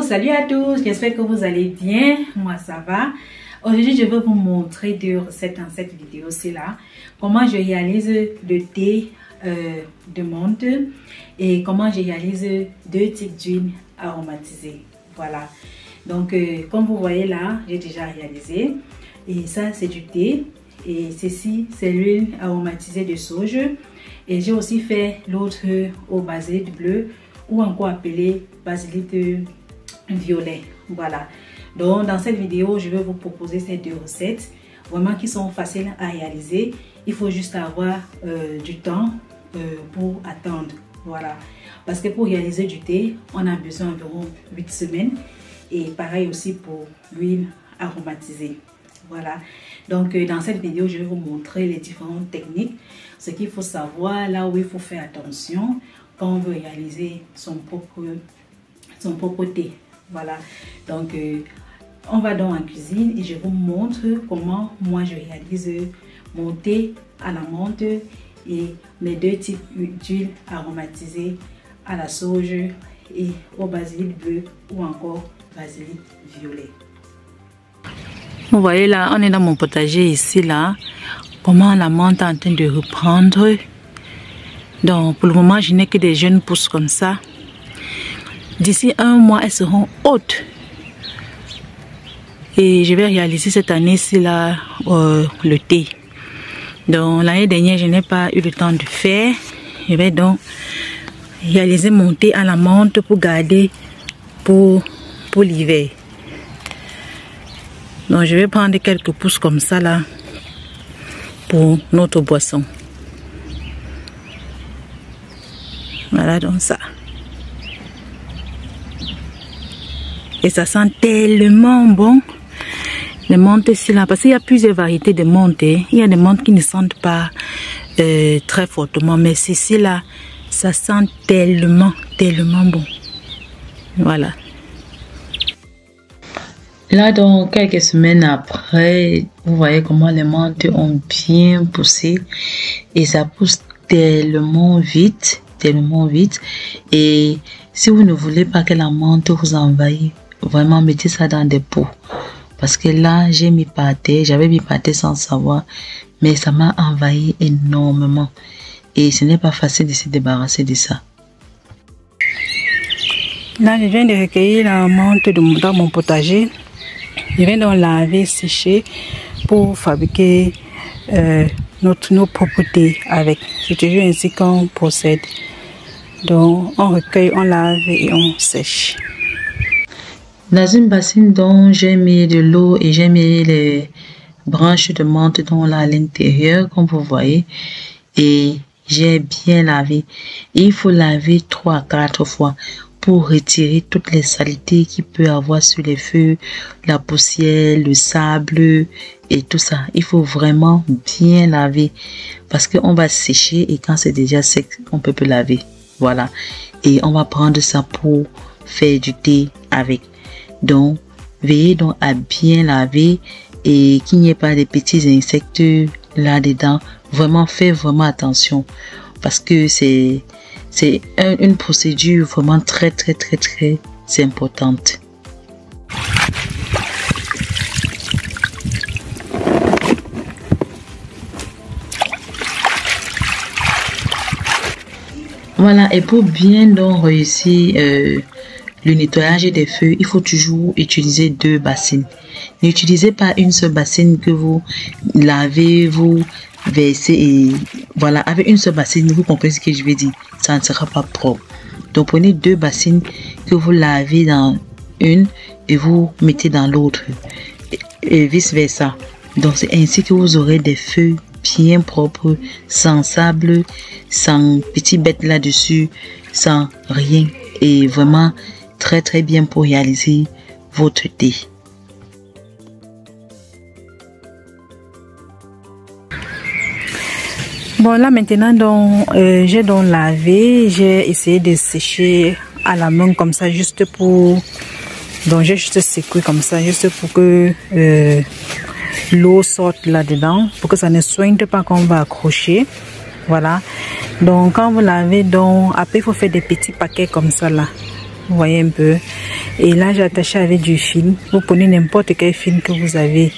Salut à tous, j'espère que vous allez bien. Moi ça va. Aujourd'hui je vais vous montrer deux recettes dans cette vidéo. C'est là comment je réalise le thé de menthe et comment je réalise deux types d'huile aromatisée. Voilà, donc comme vous voyez là, j'ai déjà réalisé, et ça c'est du thé et ceci c'est l'huile aromatisée de sauge, et j'ai aussi fait l'autre au basilic bleu ou encore appelé basilic violet. Voilà, donc dans cette vidéo je vais vous proposer ces deux recettes vraiment qui sont faciles à réaliser. Il faut juste avoir du temps pour attendre. Voilà, parce que pour réaliser du thé on a besoin d'environ 8 semaines, et pareil aussi pour l'huile aromatisée. Voilà, donc dans cette vidéo je vais vous montrer les différentes techniques, ce qu'il faut savoir, là où il faut faire attention quand on veut réaliser son propre thé. Voilà, donc on va donc en cuisine et je vous montre comment moi je réalise mon thé à la menthe et mes deux types d'huile aromatisée à la sauge et au basilic bleu ou encore basilic violet. Vous voyez là, on est dans mon potager ici là, comment la menthe est en train de reprendre. Donc pour le moment je n'ai que des jeunes pousses comme ça. D'ici un mois elles seront hautes. Et je vais réaliser cette année-ci là le thé. Donc l'année dernière je n'ai pas eu le temps de faire. Je vais donc réaliser mon thé à la menthe pour garder pour l'hiver. Donc je vais prendre quelques pousses comme ça là pour notre boisson. Voilà donc ça. Et ça sent tellement bon. Les menthes ici là, parce qu'il y a plusieurs variétés de menthes. Il y a des menthes qui ne sentent pas très fortement, mais ceci là, ça sent tellement bon. Voilà. Là donc quelques semaines après, vous voyez comment les menthes ont bien poussé, et ça pousse tellement vite. Et si vous ne voulez pas que la menthe vous envahisse, vraiment mettez ça dans des pots. Parce que là, j'ai mis pâté, j'avais mis pâté sans savoir, mais ça m'a envahi énormément. Et ce n'est pas facile de se débarrasser de ça. Là, je viens de recueillir la menthe dans mon potager. Je viens donc laver, sécher pour fabriquer nos propres thés avec. C'est toujours ainsi qu'on procède. Donc, on recueille, on lave et on sèche. Dans une bassine dont j'ai mis de l'eau et j'ai mis les branches de menthe là à l'intérieur, comme vous voyez, et j'ai bien lavé. Et il faut laver 3 à 4 fois pour retirer toutes les saletés qu'il peut avoir sur les feuilles, la poussière, le sable et tout ça. Il faut vraiment bien laver parce qu'on va sécher, et quand c'est déjà sec, on peut plus laver. Voilà, et on va prendre ça pour faire du thé avec. Donc veillez donc à bien laver et qu'il n'y ait pas de petits insectes là dedans. Vraiment, faites vraiment attention parce que c'est une procédure vraiment très importante. Voilà, et pour bien donc réussir le nettoyage des feuilles, il faut toujours utiliser 2 bassines. N'utilisez pas une seule bassine que vous lavez, vous versez, et voilà, avec une seule bassine, vous comprenez ce que je veux dire, ça ne sera pas propre. Donc prenez 2 bassines que vous lavez dans une et vous mettez dans l'autre, et vice versa. Donc c'est ainsi que vous aurez des feuilles bien propres, sans sable, sans petites bêtes là-dessus, sans rien, et vraiment très bien pour réaliser votre thé. Bon, là maintenant donc j'ai donc lavé, j'ai essayé de sécher à la main comme ça, juste pour, donc j'ai juste secoué comme ça, juste pour que l'eau sorte là-dedans, pour que ça ne soigne pas qu'on va accrocher. Voilà, donc quand vous lavez, donc après il faut faire des petits paquets comme ça là. vous voyez un peu. Et là, j'ai attaché avec du fil. Vous prenez n'importe quel fil que vous avez,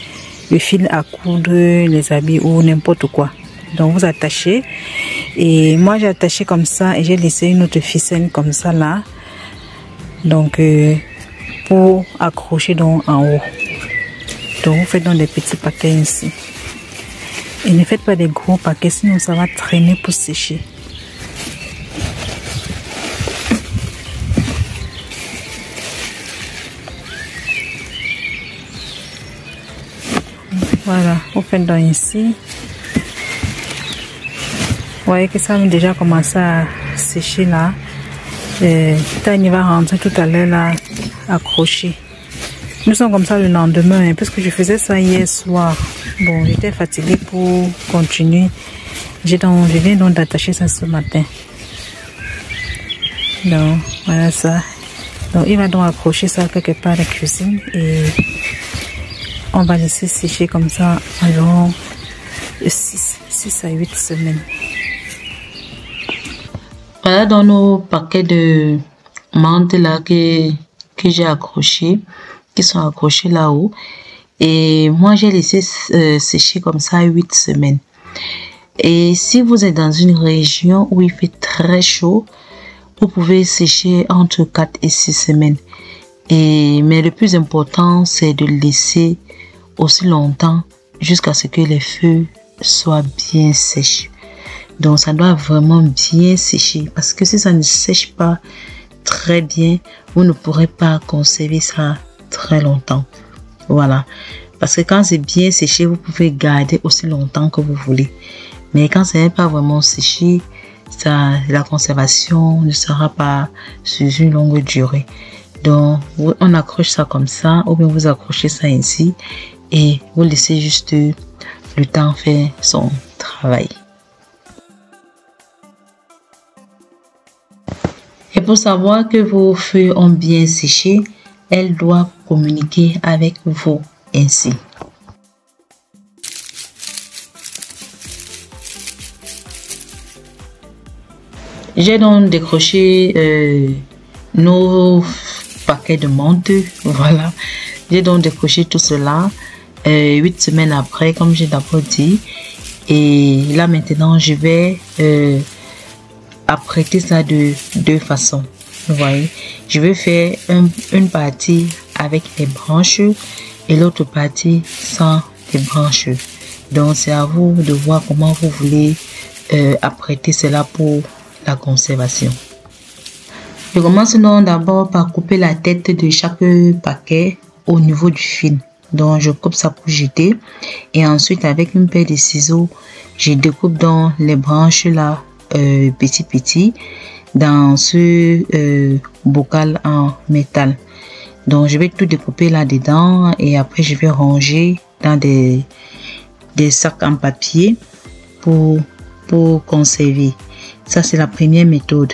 le fil à coudre, les habits ou n'importe quoi. Donc vous attachez. Et moi, j'ai attaché comme ça et j'ai laissé une autre ficelle comme ça là. Donc pour accrocher donc en haut. Donc vous faites donc des petits paquets ici. Et ne faites pas des gros paquets, sinon ça va traîner pour sécher. Voilà, vous faites donc ici. Vous voyez que ça a déjà commencé à sécher là. Tania va rentrer tout à l'heure là, accroché. Nous sommes comme ça le lendemain, parce que je faisais ça hier soir. Bon, j'étais fatiguée pour continuer. Je viens donc d'attacher ça ce matin. Donc, voilà ça. Donc, il va donc accrocher ça quelque part à la cuisine et on va laisser sécher comme ça environ 6 à 8 semaines. Voilà dans nos paquets de menthes là que j'ai accrochés, qui sont accrochés là-haut. Et moi, j'ai laissé sécher comme ça 8 semaines. Et si vous êtes dans une région où il fait très chaud, vous pouvez sécher entre 4 et 6 semaines. Mais le plus important, c'est de laisser aussi longtemps jusqu'à ce que les feuilles soient bien sèches. Donc, ça doit vraiment bien sécher. Parce que si ça ne sèche pas très bien, vous ne pourrez pas conserver ça très longtemps. Voilà. Parce que quand c'est bien séché, vous pouvez garder aussi longtemps que vous voulez. Mais quand ce n'est pas vraiment séché, la conservation ne sera pas sur une longue durée. Donc, on accroche ça comme ça, ou bien vous accrochez ça ainsi et vous laissez juste le temps faire son travail. Et pour savoir que vos feuilles ont bien séché, elles doivent communiquer avec vous ainsi. J'ai donc décroché nos paquets de menthe. Voilà. J'ai donc décroché tout cela 8 semaines après, comme j'ai d'abord dit. Et là maintenant, je vais apprêter ça de deux façons. Vous voyez, je vais faire une partie avec les branches et l'autre partie sans les branches. Donc c'est à vous de voir comment vous voulez apprêter cela pour la conservation. Je commence donc d'abord par couper la tête de chaque paquet au niveau du fil. Donc je coupe ça pour jeter et ensuite avec une paire de ciseaux, je découpe donc les branches là petit dans ce bocal en métal. Donc je vais tout découper là dedans et après je vais ranger dans des sacs en papier pour conserver. Ça c'est la première méthode.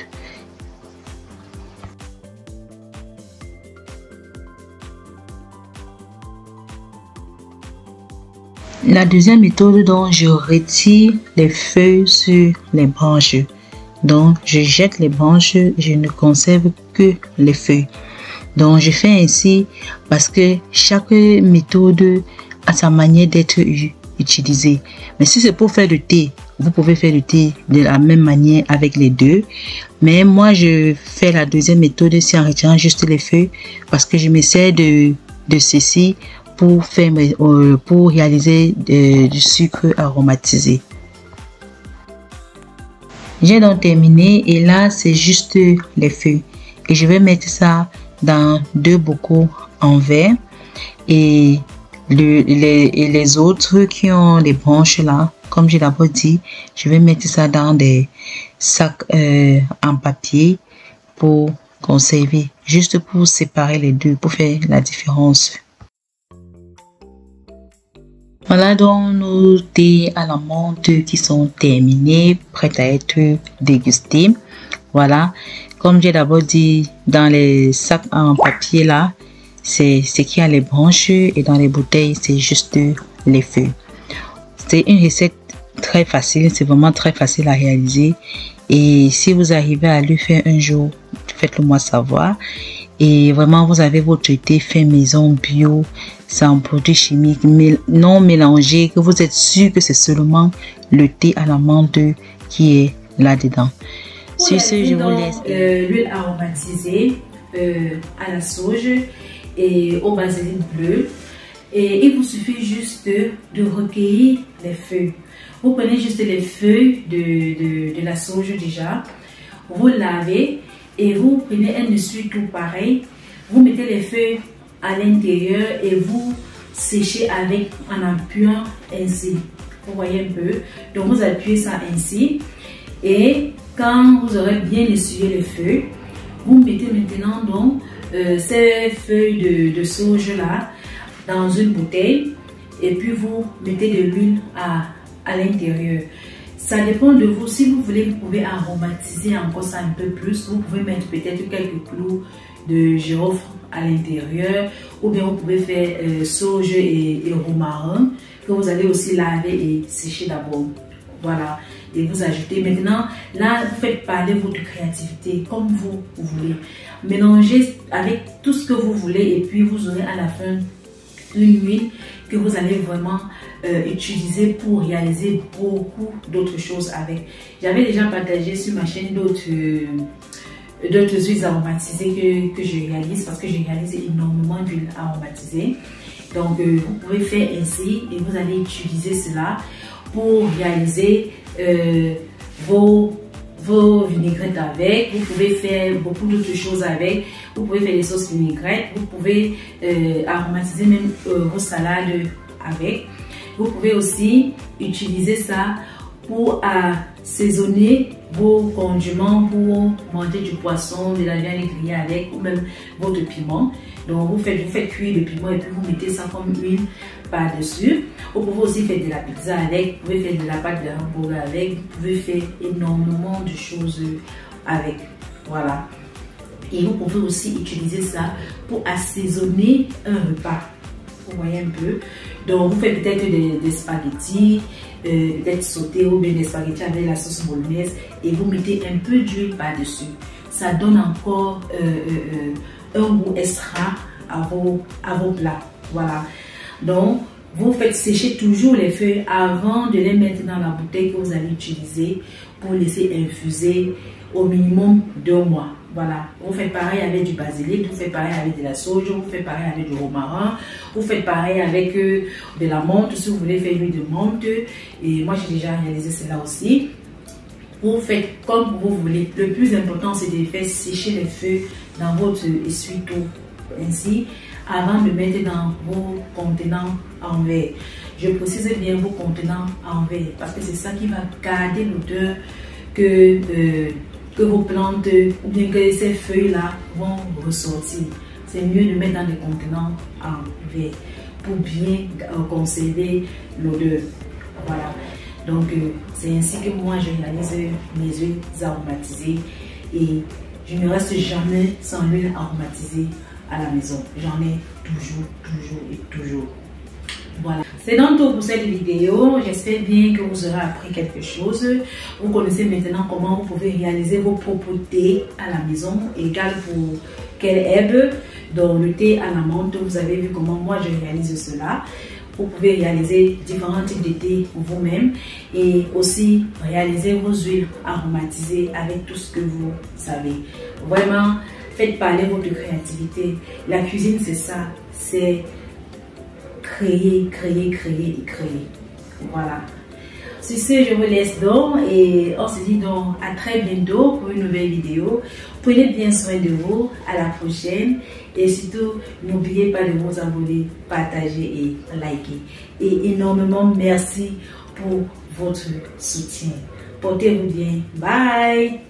La deuxième méthode, donc je retire les feuilles sur les branches. Donc je jette les branches, je ne conserve que les feuilles. Donc je fais ainsi parce que chaque méthode a sa manière d'être utilisée. Mais si c'est pour faire du thé, vous pouvez faire du thé de la même manière avec les deux. Mais moi je fais la deuxième méthode, c'est en retirant juste les feuilles parce que je me sers de ceci pour réaliser du sucre aromatisé. J'ai donc terminé et là c'est juste les feuilles et je vais mettre ça dans deux bocaux en verre et les autres qui ont les branches là, comme j'ai d'abord dit, je vais mettre ça dans des sacs en papier pour conserver, juste pour séparer les deux, pour faire la différence. Voilà donc nos thés à la menthe qui sont terminés, prêts à être dégustés. Voilà, comme j'ai d'abord dit, dans les sacs en papier là, c'est ce qui a les branches et dans les bouteilles, c'est juste les feuilles. C'est une recette très facile, c'est vraiment très facile à réaliser. Et si vous arrivez à le faire un jour, faites-le moi savoir. Et vraiment, vous avez votre thé fait maison bio, sans produits chimiques, non mélangés, que vous êtes sûr que c'est seulement le thé à la menthe qui est là-dedans. Sur ce, je vous laisse. L'huile aromatisée à la sauge et au basilic bleu. Et il vous suffit juste de recueillir les feuilles. Vous prenez juste les feuilles de la sauge déjà. Vous lavez et vous prenez un essuie-tout pareil. Vous mettez les feuilles à l'intérieur et vous séchez avec en appuyant ainsi. Vous voyez un peu. Donc vous appuyez ça ainsi. Et quand vous aurez bien essuyé les feuilles, vous mettez maintenant donc ces feuilles de sauge là dans une bouteille et puis vous mettez de l'huile à l'intérieur. Ça dépend de vous. Si vous voulez, vous pouvez aromatiser encore ça un peu plus. Vous pouvez mettre peut-être quelques clous de girofle à l'intérieur, ou bien vous pouvez faire sauge et romarin que vous allez aussi laver et sécher d'abord. Voilà, et vous ajoutez. Maintenant, là, vous faites parler votre créativité comme vous voulez. Mélangez avec tout ce que vous voulez et puis vous aurez à la fin une huile que vous allez vraiment utiliser pour réaliser beaucoup d'autres choses avec. J'avais déjà partagé sur ma chaîne d'autres huiles aromatisées que je réalise, parce que je réalise énormément d'huiles aromatisées. Donc vous pouvez faire ainsi et vous allez utiliser cela pour réaliser vos vinaigrettes avec. Vous pouvez faire beaucoup d'autres choses avec. Vous pouvez faire des sauces vinaigrettes. Vous pouvez aromatiser même vos salades avec. Vous pouvez aussi utiliser ça pour assaisonner vos condiments, pour manger du poisson, de la viande grillée avec, ou même votre piment. Donc vous faites cuire le piment et puis vous mettez ça comme huile par-dessus. Vous pouvez aussi faire de la pizza avec, vous pouvez faire de la pâte de hamburger avec, vous pouvez faire énormément de choses avec. Voilà. Et vous pouvez aussi utiliser ça pour assaisonner un repas. Vous voyez un peu. Donc vous faites peut-être des spaghettis, peut-être sautés, ou bien des spaghettis avec la sauce bolognaise et vous mettez un peu d'huile par-dessus. Ça donne encore un goût extra à vos plats. Voilà. Donc vous faites sécher toujours les feuilles avant de les mettre dans la bouteille que vous allez utiliser pour laisser infuser au minimum 2 mois. Voilà, vous faites pareil avec du basilic, vous faites pareil avec de la sauge, vous faites pareil avec du romarin, vous faites pareil avec de la menthe, si vous voulez faire l'huile de menthe. Et moi j'ai déjà réalisé cela aussi. Vous faites comme vous voulez. Le plus important c'est de faire sécher les feuilles dans votre essuie-tout ainsi avant de mettre dans vos contenants en verre. Je précise bien vos contenants en verre parce que c'est ça qui va garder l'odeur que vos plantes ou bien que ces feuilles-là vont ressortir. C'est mieux de mettre dans des contenants en verre pour bien conserver l'odeur. Voilà. Donc, c'est ainsi que moi, je réalise mes huiles aromatisées et je ne reste jamais sans huile aromatisée à la maison. J'en ai toujours. Voilà, c'est donc tout pour cette vidéo. J'espère bien que vous aurez appris quelque chose. Vous connaissez maintenant comment vous pouvez réaliser vos propres thés à la maison, égal pour quelle herbe. Donc le thé à la menthe, vous avez vu comment moi je réalise cela. Vous pouvez réaliser différents types de thé vous-même et aussi réaliser vos huiles aromatisées avec tout ce que vous savez. Vraiment, faites parler votre créativité. La cuisine, c'est ça, c'est créer. Voilà. Sur ce, je vous laisse donc et on se dit donc à très bientôt pour une nouvelle vidéo. Prenez bien soin de vous. À la prochaine. Et surtout, n'oubliez pas de vous abonner, partager et liker. Et énormément merci pour votre soutien. Portez-vous bien. Bye.